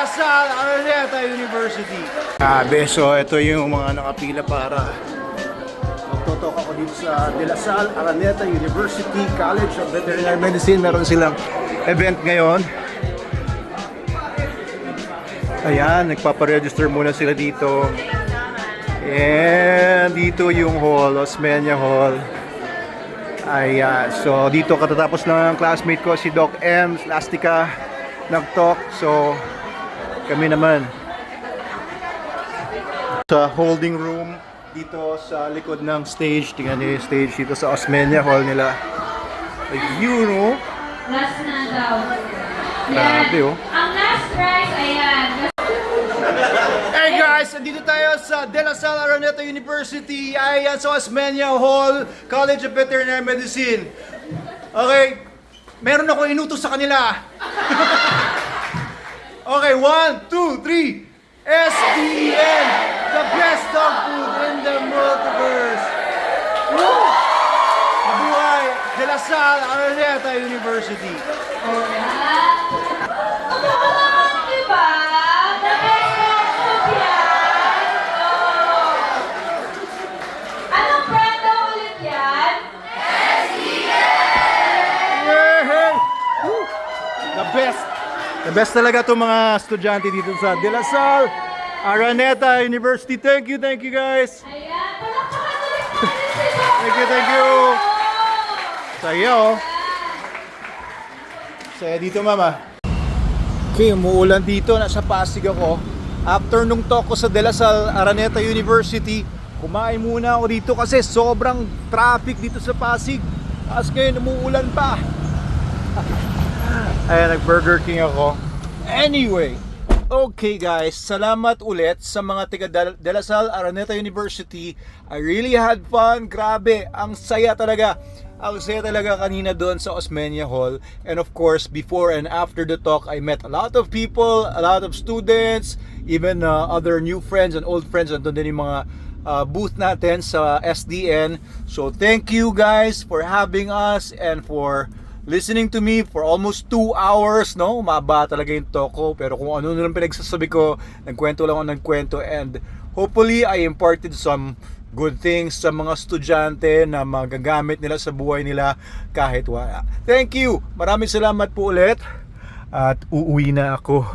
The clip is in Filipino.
La Salle Araneta University. So ito yung mga nakapila para magtotok ako dito sa De La Salle Araneta University College of Veterinary Medicine. Meron silang event ngayon. Ayan, nagpaparegister muna sila dito. And dito yung hall, Osmeña Hall. Ayan, so dito katatapos ng classmate ko si Doc M. Lastica nag-talk. So kami naman sa holding room dito sa likod ng stage. Tingnan niyo yung stage dito sa Osmeña Hall nila. Ayun, oh. Last na daw. Grabe, oh. Ang last prize, ayan. Hey guys, nandito tayo sa De La Salle Araneta University. Ayan, sa Osmeña Hall, College of Veterinary Medicine. Okay, meron ako inutos sa kanila. Okay, 1, 2, 3. SDN, the best dog food in the multiverse. Woo! Mabuhay, De La Salle Araneta University. Diba? The best dog food yan. Anong brand daw ulit yan? Yay! Woo! The best. The best talaga itong mga estudyante dito sa De La Salle Araneta University. Thank you guys. Ayan, palakpakan ulit natin si Dr. Thank you. Saya, oh. Saya dito, mama. Okay, umuulan dito. Nasa Pasig ako. After nung talk ko sa De La Salle Araneta University, kumain muna ako dito kasi sobrang traffic dito sa Pasig. Tapos ngayon, umuulan pa. Ayan, nag-Burger King ako. Anyway, okay guys, salamat ulit sa mga taga De La Salle Araneta University. I really had fun. Grabe, ang saya talaga. Ang saya talaga kanina doon sa Osmeña Hall. And of course, before and after the talk, I met a lot of people, a lot of students, even other new friends and old friends. Andun din yung mga booth natin sa SDN. So thank you guys for having us and for listening to me for almost 2 hours, no? Maba talaga yung talk ko, pero kung ano lang pinagsasabi ko, nagkwento lang ako ng kwento, and hopefully I imparted some good things sa mga estudyante na magagamit nila sa buhay nila kahit wala. Thank you! Maraming salamat po ulit at uuwi na ako.